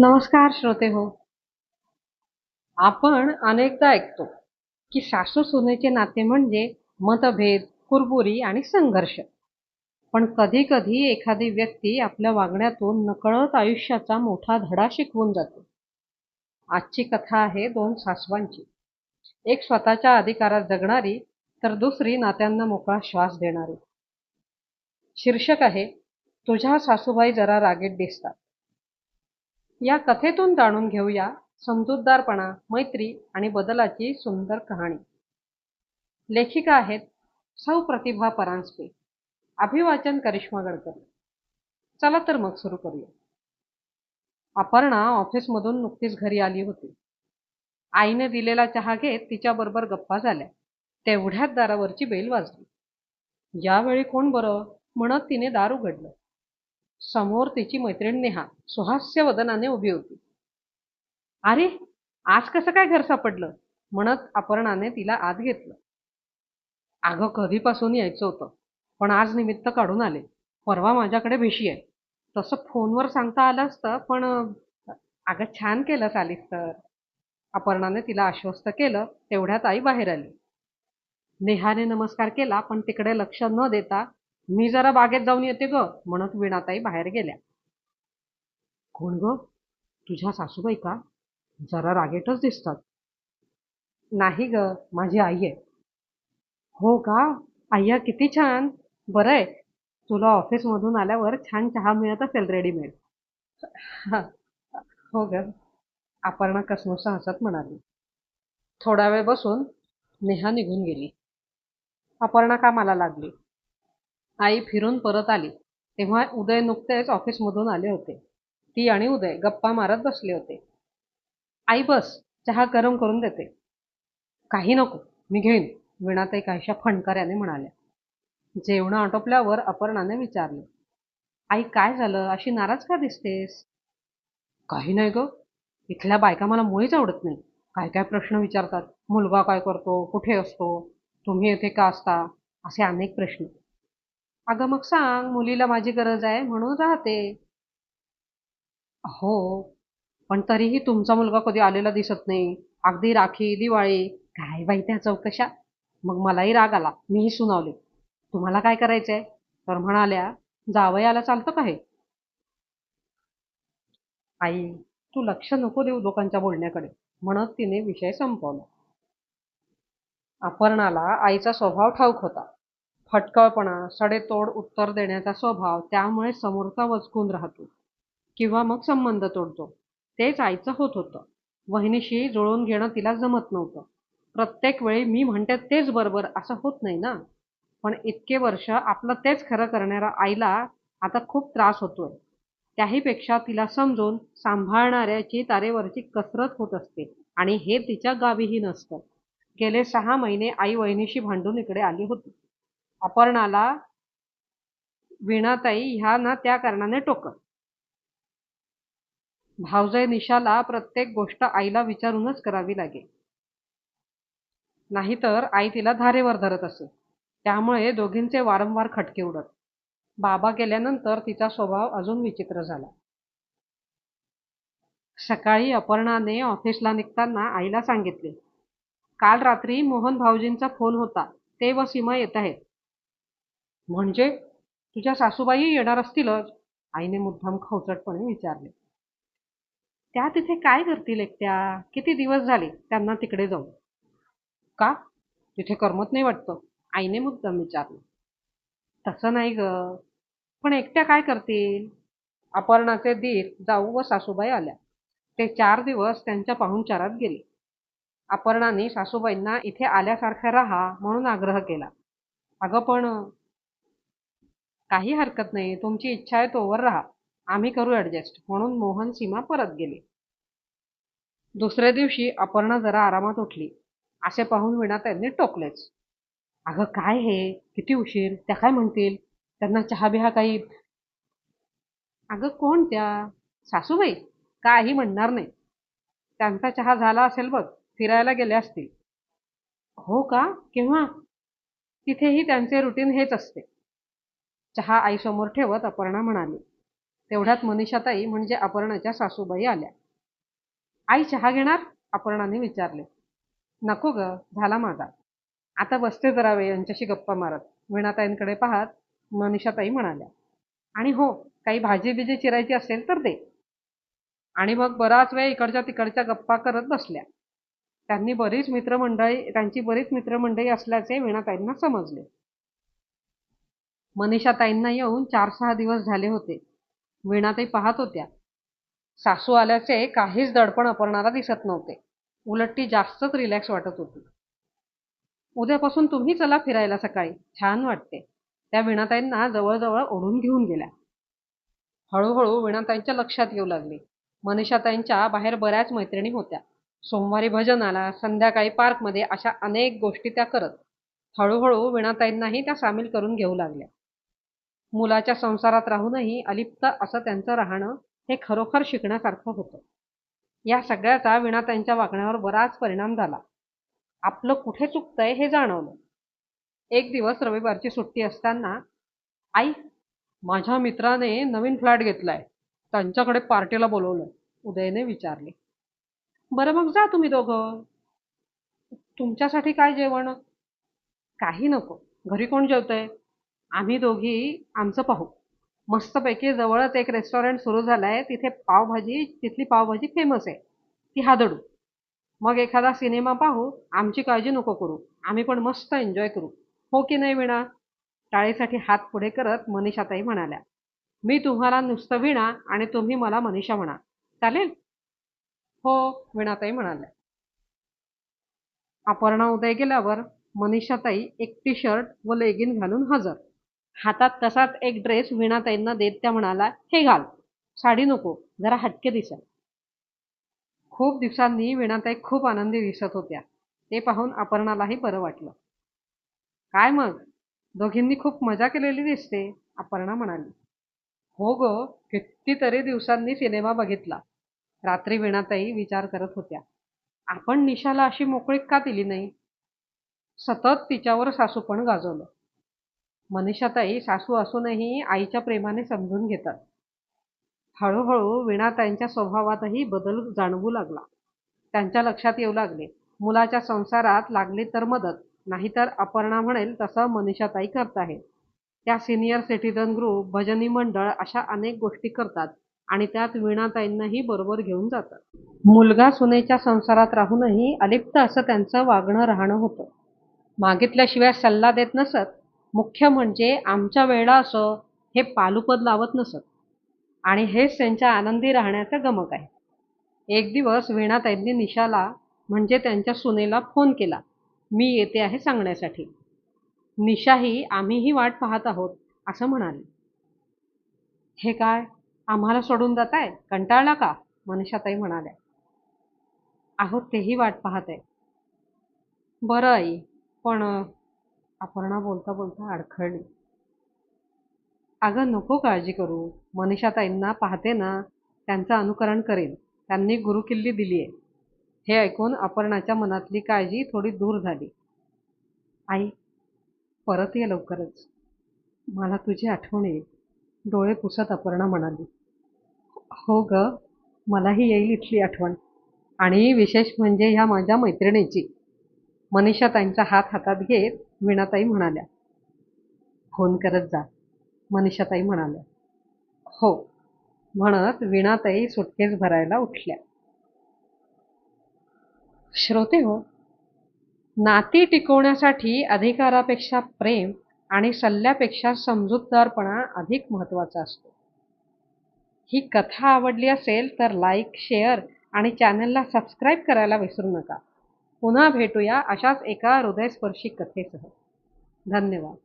नमस्कार श्रोते हो. आपण अनेकदा ऐकतो की सासू-सुनेचे नाते म्हणजे मतभेद, कुरबुरी आणि संघर्ष. पण कधी-कधी एखादी व्यक्ती आपल्या वागण्यातून नकळत आयुष्याचा मोठा धडा शिकवून जाते. आजची कथा आहे दोन सासवांची. एक स्वतःच्या अधिकारात जगणारी, तर दुसरी नात्यांना मोकळा श्वास देणारी. शीर्षक आहे, तुझ्या सासूबाई जरा रागीट दिसतात. या कथेतून जाणून घेऊया समजूतदारपणा, मैत्री आणि बदलाची सुंदर कहाणी. लेखिका आहेत सौ प्रतिभा परांजपे, अभिवाचन करिश्मा गडकरी. चला तर मग सुरू करूया. अपर्णा ऑफिसमधून नुकतीच घरी आली होती. आईने दिलेला चहा घेत तिच्याबरोबर गप्पा झाल्या. तेवढ्यात दारावरची बेल वाजली. यावेळी कोण बरं म्हणत तिने दार उघडलं. समोर तिची मैत्रीण नेहा सुहास्य वदनाने उभी होती. अरे, आज कसं काय घर सापडलं म्हणत अपर्णाने तिला आत घेतलं. अगं कधीपासून यायचं होतं, पण आज निमित्त काढून आले. परवा माझ्याकडे भेशी आहे. तसं फोनवर सांगता आलं असतं, पण अगं छान केलंस आलीस तर. अपर्णाने तिला आश्वस्त केलं. तेवढ्यात आई बाहेर आली. नेहाने नमस्कार केला, पण तिकडे लक्ष न देता मी जरा बागेत जाऊन येते ग म्हणत वीणाताई बाहेर गेल्या. कोण ग? तुझ्या सासूबाई का? जरा रागेटच दिसतात. नाही ग, माझी आई आहे. हो का? अय्या किती छान. बरं आहे. तुला ऑफिसमधून आल्यावर छान चहा मिळत असेल रेडीमेड. हा, हो ग. अपर्णा कसमसा हसत म्हणाली. थोडा वेळ बसून नेहा निघून गेली. अपर्णा कामाला लागली. आई फिरून परत आली तेव्हा उदय नुकतेच ऑफिसमधून आले होते. ती आणि उदय गप्पा मारत बसले होते. आई बस, चहा गरम करून देते. काही नको, मी घेईन, वीणाताई काहीशा फणकाऱ्याने म्हणाल्या. जेवण आटोपल्यावर अपर्णाने विचारले, आई काय झालं, अशी नाराज का दिसतेस? काही नाही ग, इथल्या बायका मला मुळीच आवडत नाही. काय काय प्रश्न विचारतात. मुलगा काय करतो, कुठे असतो, तुम्ही येथे का असता, असे अनेक प्रश्न. अगं मग सांग, मुलीला माझी गरज आहे म्हणून राहते. हो, पण तरीही तुमचा मुलगा कधी आलेला दिसत नाही. अगदी राखी, दिवाळी, काय बाई त्या चौकशा. मग मलाही राग आला. मीही सुनावले. तुम्हाला काय करायचंय? तर म्हणाल्या, जावयाला चालतं का हे? आई, तू लक्ष नको देऊ लोकांच्या बोलण्याकडे म्हणत तिने विषय संपवला. अपर्णाला आईचा स्वभाव ठाऊक होता. फटकळपणा, सडेतोड उत्तर देण्याचा स्वभाव, त्यामुळे समोरचा वचकून राहतो किंवा मग संबंध तोडतो. तेच आईचं होत होतं. वहिनीशी जुळवून घेणं तिला जमत नव्हतं. प्रत्येक वेळी मी म्हणते तेच बरोबर असं होत नाही ना. पण इतके वर्ष आपलं तेच खरं करणाऱ्या आईला आता खूप त्रास होतोय. त्याहीपेक्षा तिला समजून सांभाळणाऱ्याची तारेवरची कसरत होत असते आणि हे तिच्या गावीही नसतं. गेले 6 महिने आई वहिनीशी भांडून इकडे आली होती. अपर्णाला वीणाताई ह्या ना त्या कारणाने टोकत. भावजय निशाला प्रत्येक गोष्ट आईला विचारूनच करावी लागे. नाहीतर आई तिला धारेवर धरत असे. त्यामुळे दोघींचे वारंवार खटके उडत. बाबा गेल्यानंतर तिचा स्वभाव अजून विचित्र झाला. सकाळी अपर्णाने ऑफिसला निघताना आईला सांगितले, काल रात्री मोहन भाऊजींचा फोन होता. ते व सीमा येत आहेत. म्हणजे तुझ्या सासूबाई येणार असतीलच? आईने मुद्दाम खवचटपणे विचारले. त्या तिथे काय करतील एकट्या? किती दिवस झाले त्यांना तिकडे जाऊन. का? तिथे करमत नाही वाटतं? आईने मुद्दाम विचारलं. तसं नाही ग, पण एकट्या काय करतील? अपर्णाचे दीर, जाऊ व सासूबाई आल्या. ते 4 दिवस त्यांच्या पाहुणचारात गेले. अपर्णाने सासूबाईंना इथे आल्यासारखं राहा म्हणून आग्रह केला. अगं पण काही हरकत नाही, तुमची इच्छा आहे तोवर राहा. आम्ही करू ऍडजस्ट म्हणून मोहन सीमा परत गेले. दुसऱ्या दिवशी अपर्णा जरा आरामात उठली. असे पाहून वीणा त्यांनी टोकलेच. अगं काय हे, किती उशीर, त्या काय म्हणतील, त्यांना चहा बिहा काही. अगं कोण त्या? सासूबाई? काही म्हणणार नाही. त्यांचा चहा झाला असेल बघ, फिरायला गेले असतील. हो का? केव्हा? तिथेही त्यांचे रुटीन हेच असते. चहा आईसमोर ठेवत अपर्णा म्हणाली. तेवढ्यात मनीषाताई म्हणजे अपर्णाच्या सासूबाई आल्या. आई चहा घेणार? अपर्णाने विचारले. नको ग, झाला माझा. आता बसते जरा वेळ यांच्याशी गप्पा मारत. वीणाताईंकडे पाहत मनीषाताई म्हणाल्या. आणि हो, काही भाजी बिजी चिरायची असेल तर दे. आणि मग बराच वेळ इकडच्या तिकडच्या गप्पा करत बसल्या. त्यांची बरीच मित्रमंडळी असल्याचे वीणाताईंना समजले. मनीषाताईंना येऊन 4-6 दिवस झाले होते. वीणाताई पाहत होत्या. सासू आल्याचे काहीच दडपण अपर्णाला दिसत नव्हते. उलट ती जास्तच रिलॅक्स वाटत होती. उद्यापासून तुम्ही चला फिरायला सकाळी, छान वाटते. त्या वीणाताईंना जवळजवळ ओढून घेऊन गेल्या. हळूहळू वीणाताईंच्या लक्षात येऊ लागली. मनीषाताईंच्या बाहेर बऱ्याच मैत्रिणी होत्या. सोमवारी भजनाला, संध्याकाळी पार्कमध्ये अशा अनेक गोष्टी त्या करत. हळूहळू वीणाताईंनाही त्या सामील करून घेऊ लागल्या. मुलाच्या संसारात राहूनही अलिप्त असं त्यांचं राहणं हे खरोखर शिकण्यासारखं होतं. या सगळ्याचा वीणाताईंच्या वागण्यावर बराच परिणाम झाला. आपलं कुठे चुकतंय हे जाणवलं. एक दिवस रविवारची सुट्टी असताना, आई, माझ्या मित्राने नवीन फ्लॅट घेतलाय. त्यांच्याकडे पार्टीला बोलवलंय, उदयने विचारले. बरं मग जा तुम्ही दोघं. तुमच्यासाठी काय जेवण? काही नको. घरी कोण जेवतंय? आम्ही दोघी आमचं पाहू. मस्तपैकी जवळच एक रेस्टॉरंट सुरू झालंय. तिथली पावभाजी फेमस आहे. ती हादडू. मग एखादा सिनेमा पाहू. आमची काळजी नको करू. आम्ही पण मस्त एन्जॉय करू. हो की नाही वीणा? टाळीसाठी हात पुढे करत मनीषाताई म्हणाल्या. मी तुम्हाला नुसतं वीणा आणि तुम्ही मला मनीषा म्हणा. चालेल? हो, वीणाताई म्हणाल्या. अपर्णा उदय गेल्यावर मनीषाताई एक टी-शर्ट व लेगिन घालून हजर. हातात तसाच एक ड्रेस वीणाताईंना देत त्या म्हणाला, हे घाल. साडी नको, जरा हटके दिसेल. खूप दिवसांनी वीणाताई खूप आनंदी दिसत होत्या. ते पाहून अपर्णालाही बरं वाटलं. काय मग, दोघींनी खूप मजा केलेली दिसते, अपर्णा म्हणाली. हो ग, कितीतरी दिवसांनी सिनेमा बघितला. रात्री वीणाताई विचार करत होत्या. आपण निशाला अशी मोकळीक का दिली नाही? सतत तिच्यावर सासूपण गाजवलं. मनीषाताई सासू असूनही आईच्या प्रेमाने समजून घेतात. हळूहळू वीणाताईंच्या स्वभावातही बदल जाणवू लागला. त्यांच्या लक्षात येऊ लागले, मुलाच्या संसारात लागली तर मदत, नाहीतर अपर्णा म्हणेल तसं मनीषाताई करत आहेत. त्या सिनियर सिटीझन ग्रुप, भजनी मंडळ अशा अनेक गोष्टी करतात आणि त्यात वीणाताईंनाही बरोबर घेऊन जातात. मुलगा सुनेच्या संसारात राहूनही अलिप्त असं त्यांचं वागणं राहणं होतं. मागितल्याशिवाय सल्ला देत नसत. मुख्य म्हणजे आमच्या वेळेला असं हे पालुपद लावत नसत. आणि हेच त्यांच्या आनंदी राहण्याचं गमक आहे. एक दिवस वीणाताईंनी निशाला म्हणजे त्यांच्या सुनेला फोन केला. मी येते आहे सांगण्यासाठी. निशाही आम्हीही वाट पाहत आहोत असं म्हणाली. हे काय, आम्हाला सोडून जाताय? कंटाळला का? मनीषाताई म्हणाल्या. अहो, तेही वाट पाहत आहे. बरं आई, पण अपर्णा बोलता बोलता अडखळली. अगं नको काळजी करू. मनीषाताईंना पाहते ना, त्यांचं अनुकरण करेन. त्यांनी गुरुकिल्ली दिलीये. हे ऐकून अपर्णाच्या मनातली काळजी थोडी दूर झाली. आई, परत ये लवकरच. मला तुझी आठवण येईल. डोळे पुसत अपर्णा म्हणाली. हो ग, मलाही येईल इथली आठवण. आणि विशेष म्हणजे ह्या माझ्या मैत्रिणीची. मनीषाताईंचा हात हातात घेत वीणाताई म्हणाल्या. फोन करत जा, मनीषाताई म्हणाल्या. हो, म्हणत वीणाताई सुटकेस भरायला उठल्या. श्रोते हो, नाती टिकवण्यासाठी अधिकारापेक्षा प्रेम आणि सल्ल्यापेक्षा समजूतदारपणा अधिक महत्त्वाचा असतो. ही कथा आवडली असेल तर लाईक, शेअर आणि चॅनलला सबस्क्राईब करायला विसरू नका. पुन्हा भेटूया अशाच एका हृदयस्पर्शी कथेसह. धन्यवाद.